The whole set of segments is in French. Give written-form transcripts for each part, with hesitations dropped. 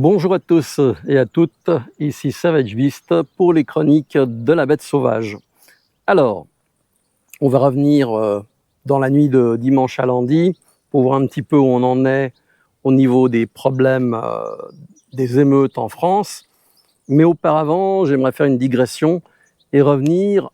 Bonjour à tous et à toutes, ici Savage Beast pour les chroniques de la bête sauvage. Alors, on va revenir dans la nuit de dimanche à lundi pour voir un petit peu où on en est au niveau des problèmes des émeutes en France. Mais auparavant, j'aimerais faire une digression et revenir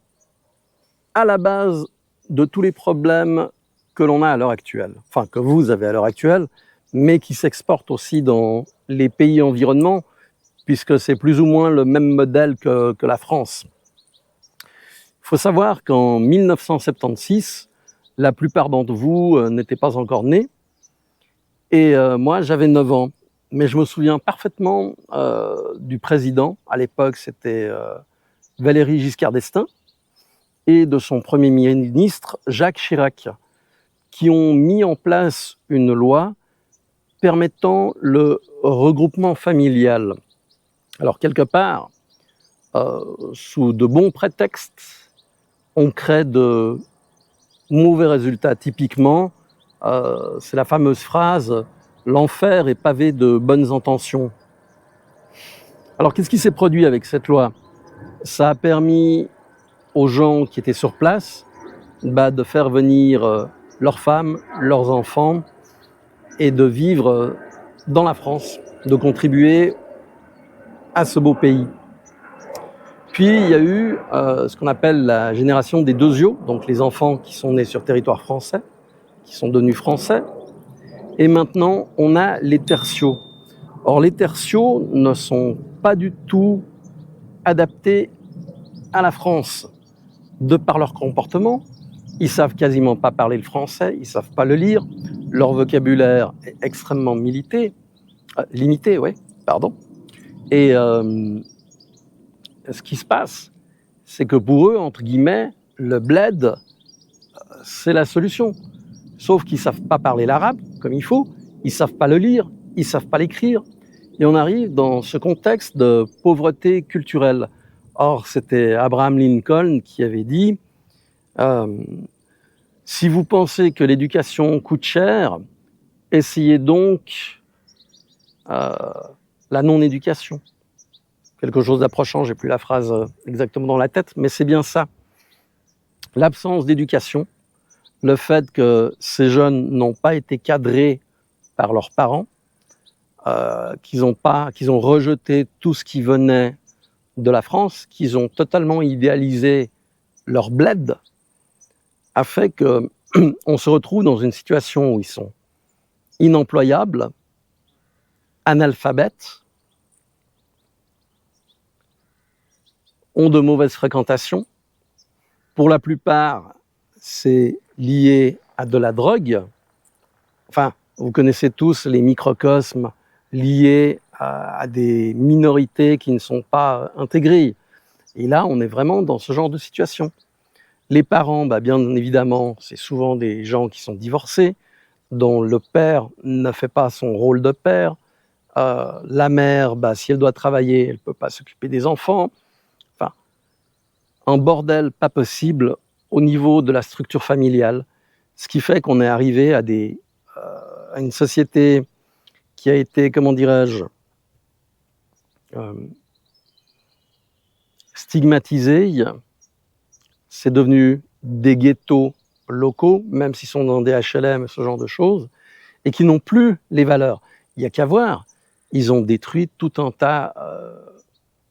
à la base de tous les problèmes que l'on a à l'heure actuelle, enfin que vous avez à l'heure actuelle, mais qui s'exportent aussi dans les pays environnants, puisque c'est plus ou moins le même modèle que la France. Il faut savoir qu'en 1976, la plupart d'entre vous n'étaient pas encore nés, et moi j'avais 9 ans, mais je me souviens parfaitement du président, à l'époque c'était Valéry Giscard d'Estaing, et de son premier ministre Jacques Chirac, qui ont mis en place une loi permettant le regroupement familial. Alors quelque part, sous de bons prétextes, on crée de mauvais résultats. Typiquement, c'est la fameuse phrase « l'enfer est pavé de bonnes intentions ». Alors qu'est-ce qui s'est produit avec cette loi? Ça a permis aux gens qui étaient sur place de faire venir leurs femmes, leurs enfants, et de vivre dans la France, de contribuer à ce beau pays. Puis il y a eu ce qu'on appelle la génération des deuxios, donc les enfants qui sont nés sur territoire français, qui sont devenus français, et maintenant on a les tertiaux. Or les tertiaux ne sont pas du tout adaptés à la France, de par leur comportement. Ils savent quasiment pas parler le français, ils savent pas le lire, leur vocabulaire est extrêmement limité, et ce qui se passe, c'est que pour eux, entre guillemets, le bled, c'est la solution. Sauf qu'ils ne savent pas parler l'arabe comme il faut, ils ne savent pas le lire, ils ne savent pas l'écrire. Et on arrive dans ce contexte de pauvreté culturelle. Or, c'était Abraham Lincoln qui avait dit si vous pensez que l'éducation coûte cher, essayez donc la non-éducation. Quelque chose d'approchant, j'ai plus la phrase exactement dans la tête, mais c'est bien ça. L'absence d'éducation, le fait que ces jeunes n'ont pas été cadrés par leurs parents, qu'ils ont rejeté tout ce qui venait de la France, qu'ils ont totalement idéalisé leur bled, a fait qu'on se retrouve dans une situation où ils sont inemployables, analphabètes, ont de mauvaises fréquentations. Pour la plupart, c'est lié à de la drogue. Enfin, vous connaissez tous les microcosmes liés à des minorités qui ne sont pas intégrées. Et là, on est vraiment dans ce genre de situation. Les parents, bien évidemment, c'est souvent des gens qui sont divorcés, dont le père ne fait pas son rôle de père. La mère, si elle doit travailler, elle ne peut pas s'occuper des enfants. Enfin, un bordel pas possible au niveau de la structure familiale, ce qui fait qu'on est arrivé à une société qui a été, comment dirais-je, stigmatisée. C'est devenu des ghettos locaux, même s'ils sont dans des HLM, ce genre de choses, et qui n'ont plus les valeurs. Il n'y a qu'à voir, ils ont détruit tout un tas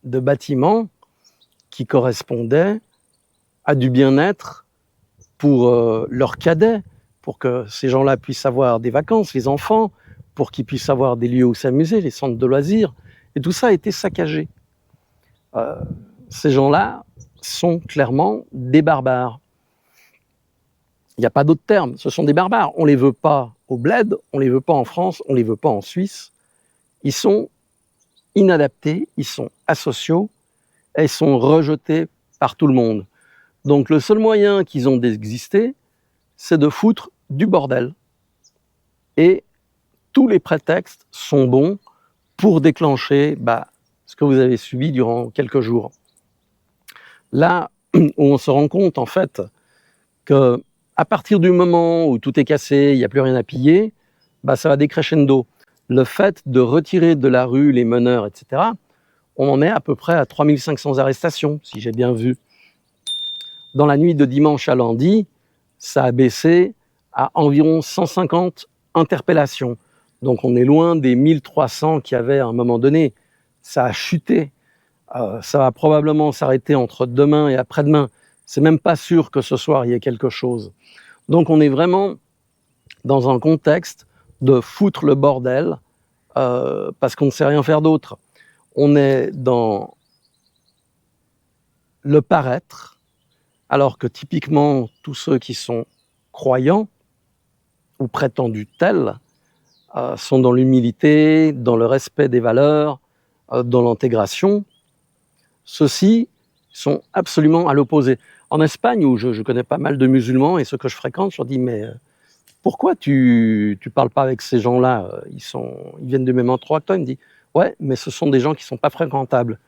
de bâtiments qui correspondaient à du bien-être pour leurs cadets, pour que ces gens-là puissent avoir des vacances, les enfants, pour qu'ils puissent avoir des lieux où s'amuser, les centres de loisirs. Et tout ça a été saccagé. Ces gens-là sont clairement des barbares. Il n'y a pas d'autre terme, ce sont des barbares. On ne les veut pas au bled, on ne les veut pas en France, on ne les veut pas en Suisse. Ils sont inadaptés, ils sont asociaux, et ils sont rejetés par tout le monde. Donc le seul moyen qu'ils ont d'exister, c'est de foutre du bordel. Et tous les prétextes sont bons pour déclencher ce que vous avez subi durant quelques jours. Là où on se rend compte en fait que à partir du moment où tout est cassé, il n'y a plus rien à piller, ça va décrescendo. le fait de retirer de la rue les meneurs, etc., on en est à peu près à 3500 arrestations, si j'ai bien vu. Dans la nuit de dimanche à lundi, ça a baissé à environ 150 interpellations. Donc on est loin des 1300 qu'il y avait à un moment donné. Ça a chuté. Ça va probablement s'arrêter entre demain et après-demain. C'est même pas sûr que ce soir il y ait quelque chose. Donc on est vraiment dans un contexte de foutre le bordel parce qu'on ne sait rien faire d'autre. On est dans le paraître, alors que typiquement tous ceux qui sont croyants ou prétendus tels sont dans l'humilité, dans le respect des valeurs, dans l'intégration. Ceux-ci sont absolument à l'opposé. En Espagne, où je connais pas mal de musulmans et ceux que je fréquente, je leur dis mais pourquoi tu parles pas avec ces gens-là, ils viennent du même endroit que toi. Il me dit ouais, mais ce sont des gens qui sont pas fréquentables.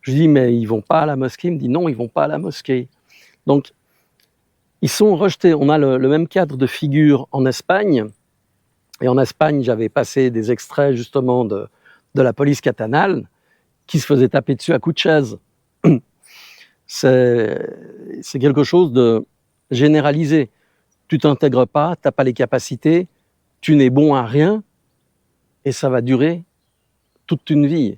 Je dis mais ils vont pas à la mosquée. Il me dit non, ils vont pas à la mosquée. Donc ils sont rejetés. On a le même cadre de figure en Espagne. Et en Espagne, j'avais passé des extraits justement de la police catalane qui se faisait taper dessus à coups de chaise. C'est quelque chose de généralisé. Tu t'intègres pas, tu n'as pas les capacités, tu n'es bon à rien, et ça va durer toute une vie.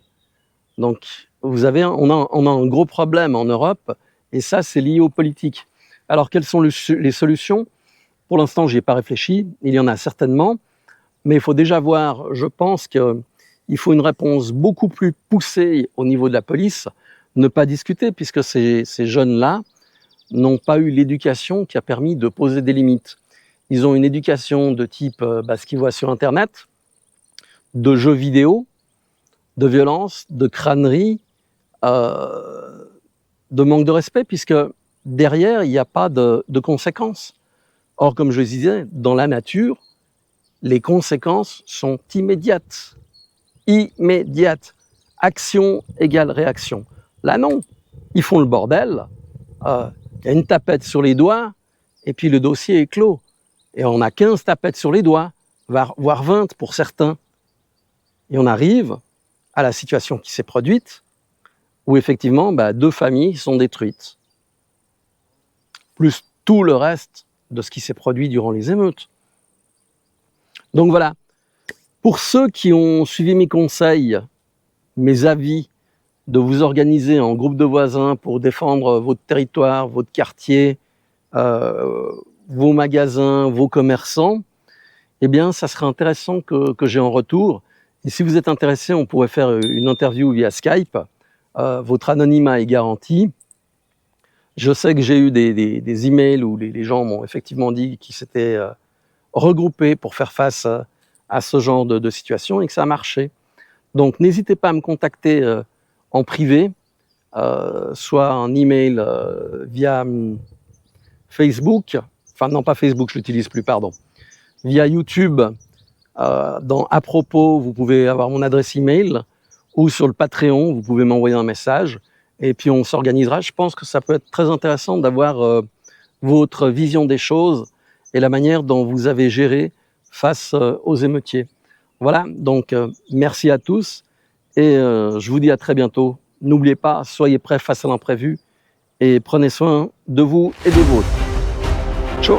Donc, on a un gros problème en Europe, et ça, c'est lié aux politiques. Alors, quelles sont les solutions? Pour l'instant, j'y ai pas réfléchi, il y en a certainement, mais il faut déjà voir, je pense qu'il faut une réponse beaucoup plus poussée au niveau de la police, ne pas discuter, puisque ces jeunes-là n'ont pas eu l'éducation qui a permis de poser des limites. Ils ont une éducation de type ce qu'ils voient sur Internet, de jeux vidéo, de violence, de crânerie, de manque de respect, puisque derrière, il n'y a pas de conséquences. Or, comme je le disais, dans la nature, les conséquences sont immédiates. Immédiates. Action égale réaction. Là, non. Ils font le bordel. Il y a une tapette sur les doigts, et puis le dossier est clos. Et on a 15 tapettes sur les doigts, voire 20 pour certains. Et on arrive à la situation qui s'est produite, où effectivement, 2 familles sont détruites. Plus tout le reste de ce qui s'est produit durant les émeutes. Donc voilà. Pour ceux qui ont suivi mes conseils, mes avis, de vous organiser en groupe de voisins pour défendre votre territoire, votre quartier, vos magasins, vos commerçants, eh bien, ça serait intéressant que j'ai en retour. Et si vous êtes intéressé, on pourrait faire une interview via Skype. Votre anonymat est garanti. Je sais que j'ai eu des emails où les gens m'ont effectivement dit qu'ils s'étaient regroupés pour faire face à ce genre de situation et que ça a marché. Donc, n'hésitez pas à me contacter en privé, soit en email via Facebook, enfin non pas Facebook, je l'utilise plus, pardon, via YouTube, dans À propos, vous pouvez avoir mon adresse email, ou sur le Patreon, vous pouvez m'envoyer un message, et puis on s'organisera. Je pense que ça peut être très intéressant d'avoir votre vision des choses et la manière dont vous avez géré face aux émeutiers. Voilà, donc merci à tous, et je vous dis à très bientôt. N'oubliez pas, soyez prêts face à l'imprévu, et prenez soin de vous et des vôtres. Ciao.